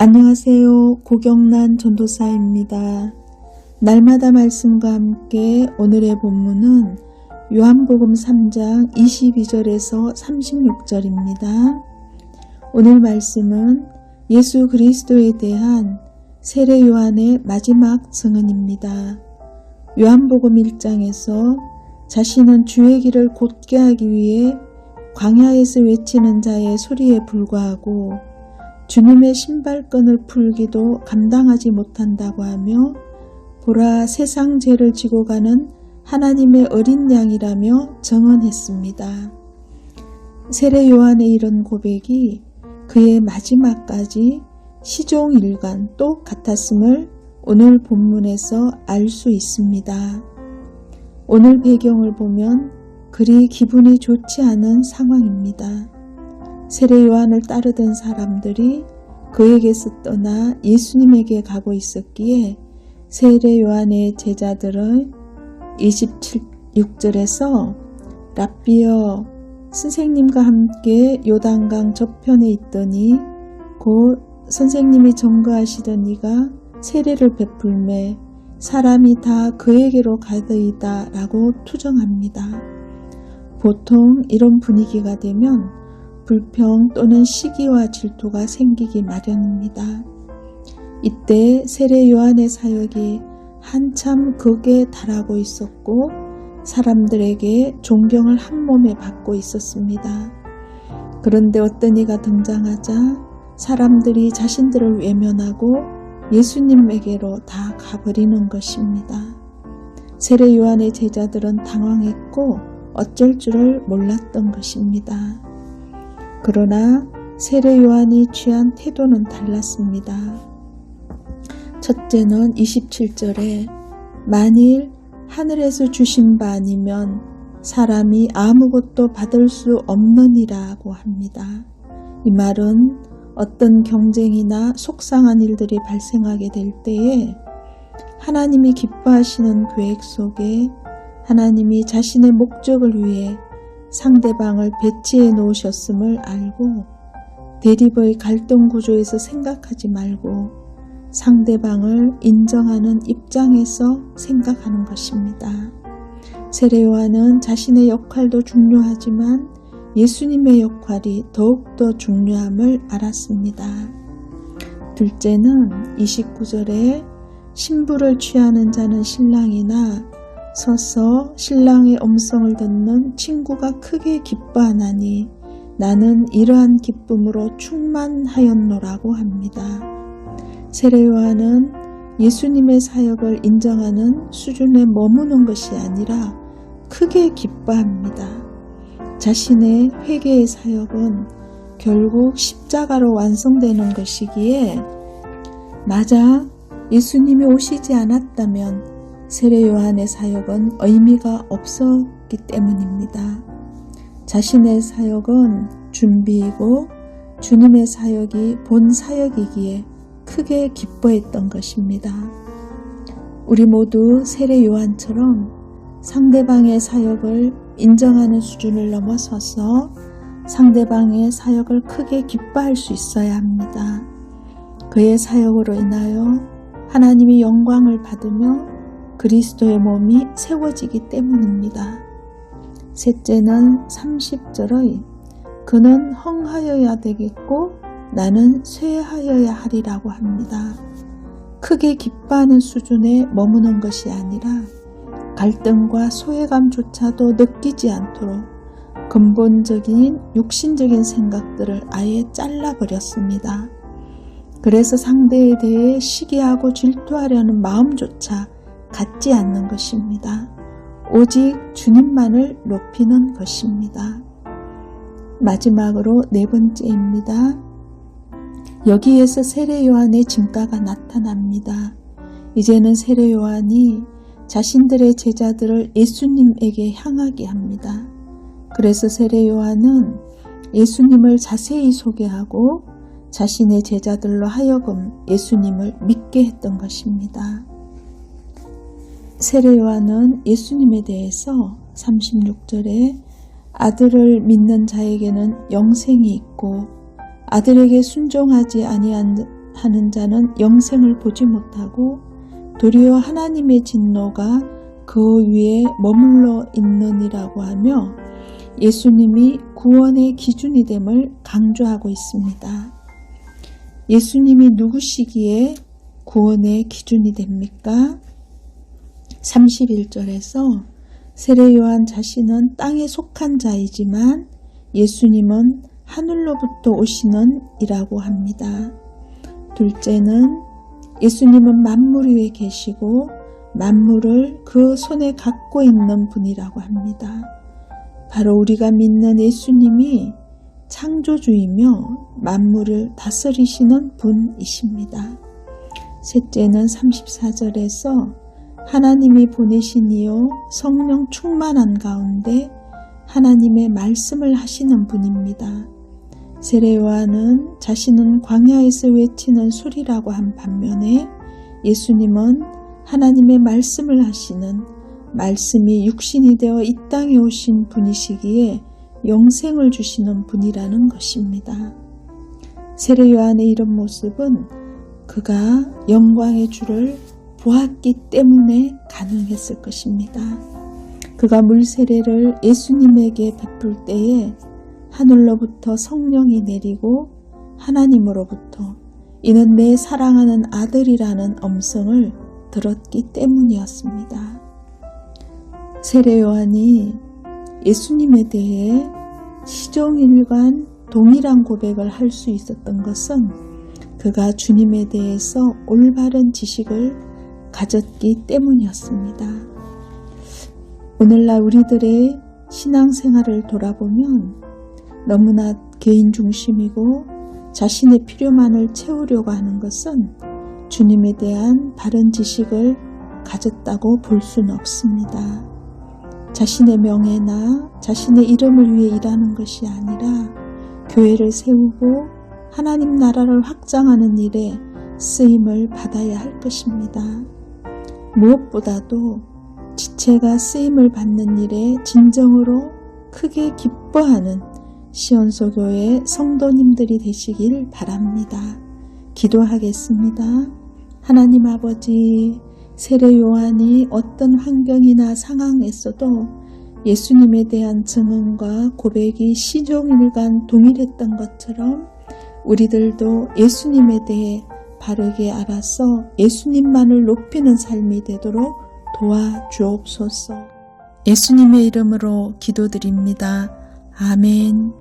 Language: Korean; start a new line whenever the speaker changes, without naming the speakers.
안녕하세요. 고경란 전도사입니다. 날마다 말씀과 함께 오늘의 본문은 요한복음 3장 22절에서 36절입니다. 오늘 말씀은 예수 그리스도에 대한 세례 요한의 마지막 증언입니다. 요한복음 1장에서 자신은 주의 길을 곧게 하기 위해 광야에서 외치는 자의 소리에 불과하고 주님의 신발끈을 풀기도 감당하지 못한다고 하며 보라 세상 죄를 지고 가는 하나님의 어린 양이라며 증언했습니다. 세례 요한의 이런 고백이 그의 마지막까지 시종일관 똑같았음을 오늘 본문에서 알 수 있습니다. 오늘 배경을 보면 그리 기분이 좋지 않은 상황입니다. 세례 요한을 따르던 사람들이 그에게서 떠나 예수님에게 가고 있었기에 세례 요한의 제자들은 26절에서 랍비여 선생님과 함께 요단강 저편에 있더니 곧 선생님이 전거하시던 이가 세례를 베풀매 사람이 다 그에게로 가더이다 라고 투정합니다. 보통 이런 분위기가 되면 불평 또는 시기와 질투가 생기기 마련입니다. 이때 세례 요한의 사역이 한참 극에 달하고 있었고 사람들에게 존경을 한몸에 받고 있었습니다. 그런데 어떤 이가 등장하자 사람들이 자신들을 외면하고 예수님에게로 다 가버리는 것입니다. 세례 요한의 제자들은 당황했고 어쩔 줄을 몰랐던 것입니다. 그러나 세례 요한이 취한 태도는 달랐습니다. 첫째는 27절에 만일 하늘에서 주신 바 아니면 사람이 아무것도 받을 수 없느니라고 합니다. 이 말은 어떤 경쟁이나 속상한 일들이 발생하게 될 때에 하나님이 기뻐하시는 계획 속에 하나님이 자신의 목적을 위해 상대방을 배치해 놓으셨음을 알고 대립의 갈등 구조에서 생각하지 말고 상대방을 인정하는 입장에서 생각하는 것입니다. 세례 요한은 자신의 역할도 중요하지만 예수님의 역할이 더욱더 중요함을 알았습니다. 둘째는 29절에 신부를 취하는 자는 신랑이나 서서 신랑의 음성을 듣는 친구가 크게 기뻐하나니 나는 이러한 기쁨으로 충만하였노라고 합니다. 세례 요한은 예수님의 사역을 인정하는 수준에 머무는 것이 아니라 크게 기뻐합니다. 자신의 회개의 사역은 결국 십자가로 완성되는 것이기에 맞아 예수님이 오시지 않았다면 세례 요한의 사역은 의미가 없었기 때문입니다. 자신의 사역은 준비이고 주님의 사역이 본 사역이기에 크게 기뻐했던 것입니다. 우리 모두 세례 요한처럼 상대방의 사역을 인정하는 수준을 넘어서서 상대방의 사역을 크게 기뻐할 수 있어야 합니다. 그의 사역으로 인하여 하나님이 영광을 받으며 그리스도의 몸이 세워지기 때문입니다. 셋째는 30절의 그는 흥하여야 되겠고 나는 쇠하여야 하리라고 합니다. 크게 기뻐하는 수준에 머무는 것이 아니라 갈등과 소외감조차도 느끼지 않도록 근본적인 육신적인 생각들을 아예 잘라버렸습니다. 그래서 상대에 대해 시기하고 질투하려는 마음조차 갖지 않는 것입니다. 오직 주님만을 높이는 것입니다. 마지막으로 네 번째입니다. 여기에서 세례 요한의 진가가 나타납니다. 이제는 세례 요한이 자신들의 제자들을 예수님에게 향하게 합니다. 그래서 세례 요한은 예수님을 자세히 소개하고 자신의 제자들로 하여금 예수님을 믿게 했던 것입니다. 세례 요한은 예수님에 대해서 36절에 아들을 믿는 자에게는 영생이 있고 아들에게 순종하지 아니한 하는 자는 영생을 보지 못하고 도리어 하나님의 진노가 그 위에 머물러 있느니라고 하며 예수님이 구원의 기준이 됨을 강조하고 있습니다. 예수님이 누구시기에 구원의 기준이 됩니까? 31절에서 세례요한 자신은 땅에 속한 자이지만 예수님은 하늘로부터 오시는 이라고 합니다. 둘째는 예수님은 만물 위에 계시고 만물을 그 손에 갖고 있는 분이라고 합니다. 바로 우리가 믿는 예수님이 창조주이며 만물을 다스리시는 분이십니다. 셋째는 34절에서 하나님이 보내신 이요 성령 충만한 가운데 하나님의 말씀을 하시는 분입니다. 세례요한은 자신은 광야에서 외치는 소리라고 한 반면에 예수님은 하나님의 말씀을 하시는 말씀이 육신이 되어 이 땅에 오신 분이시기에 영생을 주시는 분이라는 것입니다. 세례요한의 이런 모습은 그가 영광의 주를 보았기 때문에 가능했을 것입니다. 그가 물세례를 예수님에게 베풀 때에 하늘로부터 성령이 내리고 하나님으로부터 이는 내 사랑하는 아들이라는 음성을 들었기 때문이었습니다. 세례요한이 예수님에 대해 시종일관 동일한 고백을 할 수 있었던 것은 그가 주님에 대해서 올바른 지식을 가졌기 때문이었습니다. 오늘날 우리들의 신앙생활을 돌아보면 너무나 개인 중심이고 자신의 필요만을 채우려고 하는 것은 주님에 대한 바른 지식을 가졌다고 볼 수는 없습니다. 자신의 명예나 자신의 이름을 위해 일하는 것이 아니라 교회를 세우고 하나님 나라를 확장하는 일에 쓰임을 받아야 할 것입니다. 무엇보다도 지체가 쓰임을 받는 일에 진정으로 크게 기뻐하는 시온소교회 성도님들이 되시길 바랍니다. 기도하겠습니다. 하나님 아버지, 세례요한이 어떤 환경이나 상황에서도 예수님에 대한 증언과 고백이 시종일관 동일했던 것처럼 우리들도 예수님에 대해 바르게 알아서 예수님만을 높이는 삶이 되도록 도와주옵소서. 예수님의 이름으로 기도드립니다. 아멘.